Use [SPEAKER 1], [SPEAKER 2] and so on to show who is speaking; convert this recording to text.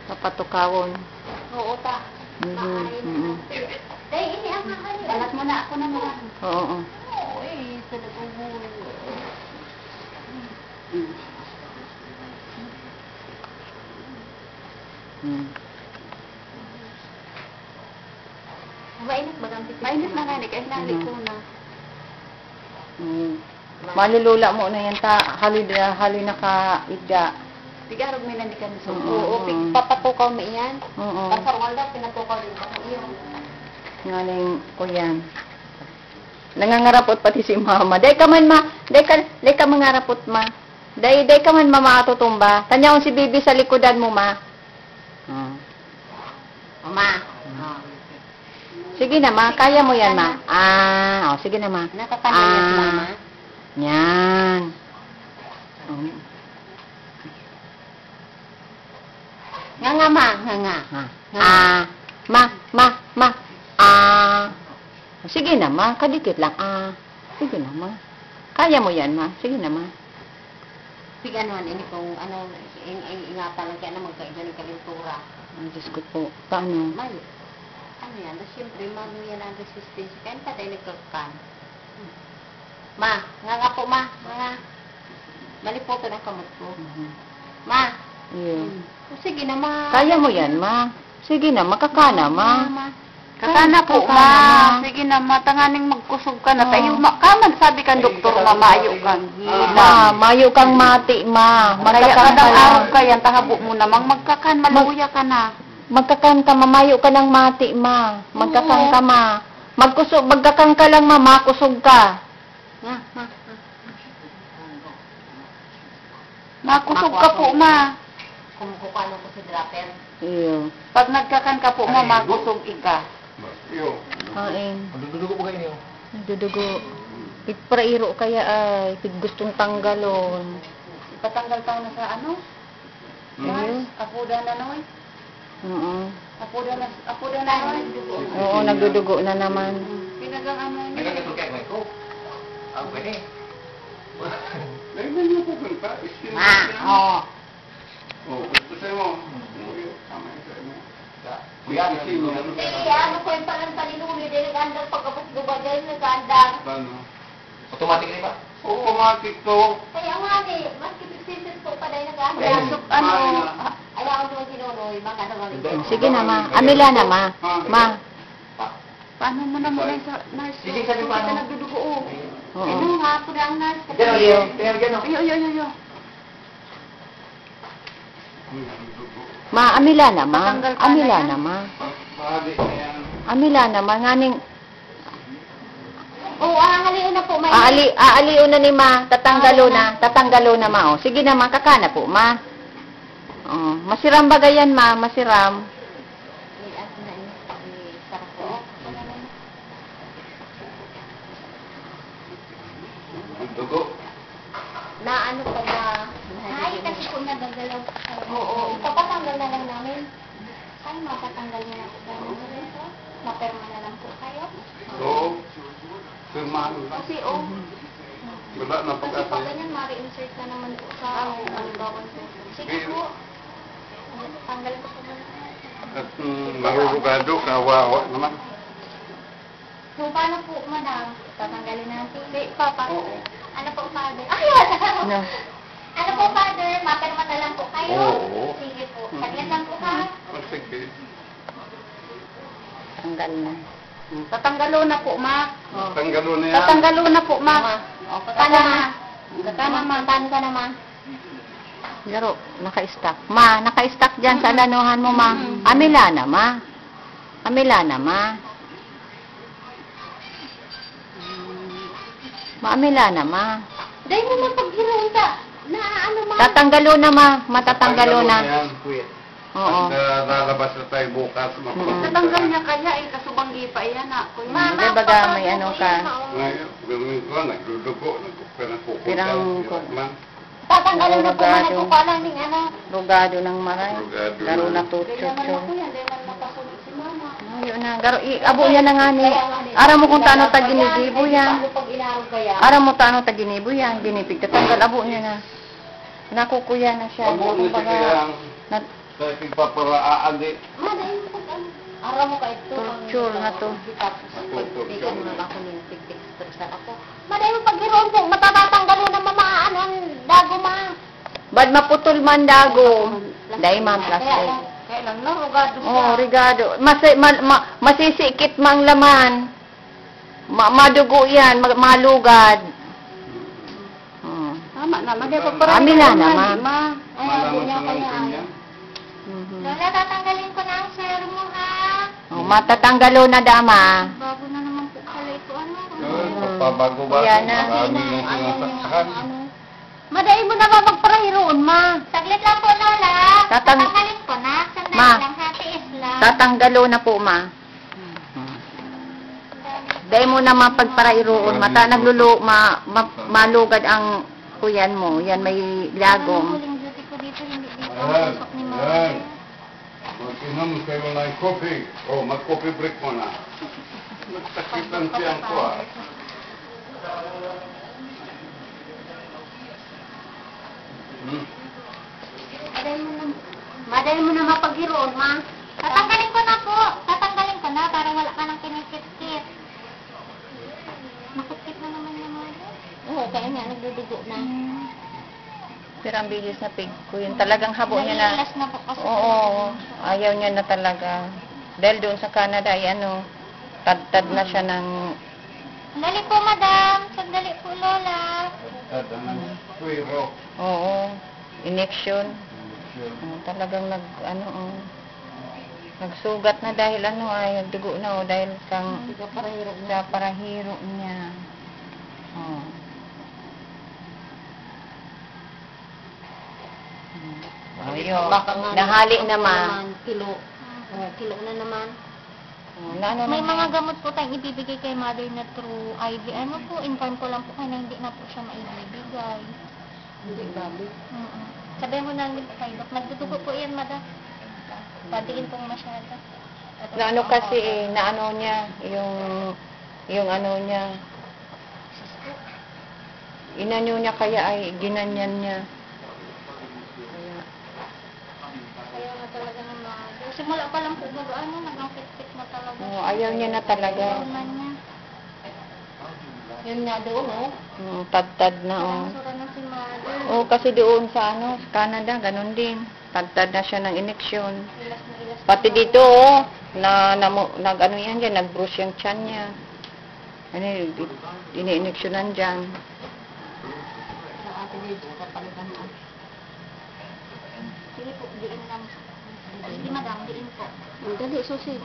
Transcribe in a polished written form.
[SPEAKER 1] Papatukawon.
[SPEAKER 2] Oo, ta. Dahil ini ang mahali. Alat mo na ako na naman.
[SPEAKER 1] Oo.
[SPEAKER 2] Oo, sa nag-ubulo. Mainit ba ang pipis? Mainit na nga, kahit nali ko na.
[SPEAKER 1] Malulula mo na yan ta. Hali na ka ida.
[SPEAKER 2] Tigarog may nandikan sa oo. Papatukaw mo iyan.
[SPEAKER 1] Oo.
[SPEAKER 2] Pasarwal daw, pinatukaw din ako iyon.
[SPEAKER 1] Ngaling ko yan. Nangangarapot pati si mama. Day ka man ma. Day ka mangarapot ma. Day ka man ma makatutumba. Tanyaon si bibi sa likodan mo ma.
[SPEAKER 2] Mama.
[SPEAKER 1] Sige na ma. Kaya mo yan ma. Sige na ma.
[SPEAKER 2] Nakatanan yan si mama.
[SPEAKER 1] Yan.
[SPEAKER 2] Nga ma. Nga.
[SPEAKER 1] Ma. Sige na ma. Kadikit lang. Sige na ma. Kaya mo yan ma. Sige na ma.
[SPEAKER 2] Sige ano ini kung ano ingatan lang kaya na magkaiba ng kalintura.
[SPEAKER 1] Diyos ko po. Paano?
[SPEAKER 2] May. Ano yan? Siyempre, mano yan ang resistance. Kaya pa tayo nagkakan. Ma, nga po ma. Nga. Malipoto ng kamot ko. Ma.
[SPEAKER 1] Yun.
[SPEAKER 2] Sige na ma.
[SPEAKER 1] Kaya mo yan ma. Sige na, makakana ma.
[SPEAKER 2] Kakana po ma. Sige na ma, tanganing magkusog ka na tayo. Kaman sabi kang doktor ma, maayo kang hila.
[SPEAKER 1] Mayo kang mati ma.
[SPEAKER 2] Kaya kadang araw ka yan, tahabo mo namang magkakan, maluya ka na.
[SPEAKER 1] Magkakan ka, mamayo ka ng mati ma. Magkakan ka ma. Magkakan ka lang ma, makusog ka.
[SPEAKER 2] Makusog ka po ma. Kumukuha mo ko si Draper.
[SPEAKER 1] Iyo.
[SPEAKER 2] Pag nagkakan ka po ma, makusog ika.
[SPEAKER 3] Iyo.
[SPEAKER 1] Kain.
[SPEAKER 3] Dudugo po kayo niyo.
[SPEAKER 1] Dudugo. Pigprairo kaya ay. Pig gustong tanggalon.
[SPEAKER 2] Ipatanggal tayo na sa ano? Apuda na noy. Apuda na noy.
[SPEAKER 1] Oo, nagdudugo na naman.
[SPEAKER 2] Pinagang ano niya.
[SPEAKER 3] Nagkakatul kayo may ko. Pwede.
[SPEAKER 4] Dahil niyo po kanta. Gusto sa'yo mo. Tama yun sa'yo mo.
[SPEAKER 3] Kuya,
[SPEAKER 2] Sige, ano ko yung palang palinuli. Dili gandang pagkapos gubagay na gandang.
[SPEAKER 4] Paano?
[SPEAKER 3] automatic na ba?
[SPEAKER 4] Automatic to.
[SPEAKER 2] Kaya nga mas kipisisis po pa dahil nag-gandang. Ayaw ko naman sinunoy. Baka naman.
[SPEAKER 1] Sige na ma. Amila na ma. Ma.
[SPEAKER 2] Paano mo na muna sa nurse?
[SPEAKER 3] Sige, sabi
[SPEAKER 2] Kung
[SPEAKER 3] paano?
[SPEAKER 2] kita nagdudugo.
[SPEAKER 1] Oo.
[SPEAKER 2] Ano nga po na ang nurse?
[SPEAKER 3] Diyan o, Leo. Tingnan mo dyan o.
[SPEAKER 2] Yo.
[SPEAKER 1] Ma, amila na ma.
[SPEAKER 2] Patanggal ka na
[SPEAKER 1] Amila
[SPEAKER 2] yan?
[SPEAKER 1] na ma.
[SPEAKER 4] Pahali na yan.
[SPEAKER 1] Amila na ma. Nganing
[SPEAKER 2] Oo, haliin na po. May
[SPEAKER 1] aaliw na ni ma. Tatanggalo na ma. O. Sige na ma. Kakana po ma. Masiram ba gayan ma? Masiram.
[SPEAKER 4] Dugo.
[SPEAKER 2] Na ano pag na... Ay, kasi po nagagalaw. Oo, ipapatanggal na lang namin. Ay, mapatanggal na lang po. Maperma na lang po kayo.
[SPEAKER 4] Oo. Firmahan lang.
[SPEAKER 2] Kasi
[SPEAKER 4] Wala na
[SPEAKER 2] kasi
[SPEAKER 4] pag-asa
[SPEAKER 2] pag
[SPEAKER 4] yan.
[SPEAKER 2] ganyan, ma-reinsert na naman po sa halimbawa po. Sige po. Tanggal ko po muna.
[SPEAKER 4] At marurugado, kawawa naman.
[SPEAKER 2] So, paano po, madam? Tatanggalin natin. Papa.
[SPEAKER 4] Oo.
[SPEAKER 2] Ano po, father? Ayun!
[SPEAKER 1] No.
[SPEAKER 2] Ano po, father? Maperma na lang po kayo?
[SPEAKER 4] Oo.
[SPEAKER 2] Sige po. Saglit lang po, ha?
[SPEAKER 4] Sige.
[SPEAKER 1] Tanggal na.
[SPEAKER 2] Tatanggalon na po, ma.
[SPEAKER 4] Tanggalo na yan.
[SPEAKER 2] Tatanggalon na po, ma. Kakana, ma. Kakana, ma. Tan ka naman.
[SPEAKER 1] Laro, naka-stack. Ma, naka-stack dyan sa lanuhan mo ma. Amila na ma. Amila na ma. Maamila na ma.
[SPEAKER 2] Dahil mo mapaghiroon ka. Na ano, ma.
[SPEAKER 1] Tatanggalo na ma. Matatanggalo na.
[SPEAKER 4] yan, kuya.
[SPEAKER 1] Oo.
[SPEAKER 4] Lalabas na tayo bukas.
[SPEAKER 2] Natanggal niya kaya, kasubanggi pa yan, ako.
[SPEAKER 1] Hindi baga may ano ka.
[SPEAKER 4] Ngayon, gawin ko, nagdudugo, nagpupunta.
[SPEAKER 1] Pirang
[SPEAKER 2] Tatanggalon na po,
[SPEAKER 1] Rogado.
[SPEAKER 2] manay ko pala ng ano.
[SPEAKER 1] Rugado ng maray.
[SPEAKER 4] Rugado
[SPEAKER 1] Garo
[SPEAKER 4] na.
[SPEAKER 1] na
[SPEAKER 2] Ganyan
[SPEAKER 1] tutso.
[SPEAKER 2] man ako yan, dahil man makasunod si mama.
[SPEAKER 1] Ayun na. Garo, abo yan na nga ni. Ara mo kung taano ta ginigibo yan.
[SPEAKER 2] Ano pag inarog kaya?
[SPEAKER 1] Ara mo taano ta ginibo yan. Ginipig. Tatanggal abo niya na. Nakukuya na siya.
[SPEAKER 4] Abo na siya kaya. Kaya pagpaparaan di.
[SPEAKER 2] Ma, dahil po ano. Araw mo ka ito.
[SPEAKER 1] Torture na to.
[SPEAKER 2] Tapos pagpigan mo na ako nila, tig-expressan ako. Ma, dahil mo pag-iroon po, matatatanggal na mamaan ang dago, ma.
[SPEAKER 1] Bad maputol man dago. Dahil man plastic.
[SPEAKER 2] Kaya lang na, rugado siya.
[SPEAKER 1] Oh, rigado. Masisikit mang laman. Madugo yan, malugad. Hmm.
[SPEAKER 2] Tama naman, di ba parang
[SPEAKER 1] Amila naman.
[SPEAKER 2] Ma, ay,
[SPEAKER 4] Malaman
[SPEAKER 2] niya
[SPEAKER 4] sa
[SPEAKER 2] kaya.
[SPEAKER 4] ng kanya.
[SPEAKER 1] Mhm.
[SPEAKER 2] Lola, tatanggalin ko na ang sir mo, ha?
[SPEAKER 1] Oh, matatanggalo na dama.
[SPEAKER 2] Bago na naman po pala ito, ano?
[SPEAKER 4] Papabago-bago.
[SPEAKER 1] Yan na.
[SPEAKER 4] Marami nang sinasaksakan.
[SPEAKER 2] Madai mo na ba magparahiroon, ma? Saglit lang po, Lola. Tatanggalin ko na. Sandali
[SPEAKER 1] Ma.
[SPEAKER 2] lang, hatiis lang.
[SPEAKER 1] Tatanggalo na po, ma. Dahil mo na mapagparairoon, mata naglulo, malugad ang kuyan mo. Yan may lagom.
[SPEAKER 2] Huling duty ko dito, hindi dito.
[SPEAKER 4] Yan.
[SPEAKER 2] Pasok ni
[SPEAKER 4] Yan.
[SPEAKER 2] Mama.
[SPEAKER 4] Mag-inom kayo ng coffee. O, mag-coffee break mo na. Nagsakit ang siyang ko, ah. Hmm.
[SPEAKER 2] Madali mo na mapaghiroon, ma. Tatanggalin ko na po. Tatanggalin ko na para wala ka nang kinikit-kit. Makukit na naman yung mga. Oo, kaya nga, nagdudugo na.
[SPEAKER 1] Pero ang bilis na pig ko yun. Talagang habo niya na.
[SPEAKER 2] Naiilas na po kasi.
[SPEAKER 1] Oo, ayaw niya na talaga. Dahil doon sa Canada, ay ano, tad na siya ng...
[SPEAKER 2] Sandali po, madam. Sandali po, Lola.
[SPEAKER 4] At ang swero.
[SPEAKER 1] Oo, injection. Talagang nagsugat na dahil ay dugo na dahil kang sa parahiro niya. Oh. Ayun, nahali naman.
[SPEAKER 2] Kilo. Kilo na naman.
[SPEAKER 1] May
[SPEAKER 2] May mga gamot po tayong ibibigay kay mother na through IV. Ano po, inform ko lang po kayo na hindi na po siya maibibigay.
[SPEAKER 4] Hindi babi.
[SPEAKER 2] Sabihin mo na kay Doc, nagdudugo po yan, madam. Patiin pong masyado.
[SPEAKER 1] Na ano kasi na ano niya, yung ano niya, inanyo niya kaya ay ginanyan niya.
[SPEAKER 2] Kaya na talaga ng mother. Simula pa lang po bago nagangkit-kit na talaga.
[SPEAKER 1] Ayaw niya na talaga.
[SPEAKER 2] Niya. Yun nga doon,
[SPEAKER 1] Tad-tad na,
[SPEAKER 2] Masura na si mother.
[SPEAKER 1] kasi doon sa sa Canada, ganun din. Tad-tad na siya ng ineksyon.
[SPEAKER 2] Ilas na ilas.
[SPEAKER 1] Pati dito, nag-ano yan dyan, nag-bruise yung tiyan niya. Ini-ineksyonan dyan.
[SPEAKER 2] Sa atin dito, kapalitan na. Sige po, diin lang. Hindi madam, diin po. Dali, susi.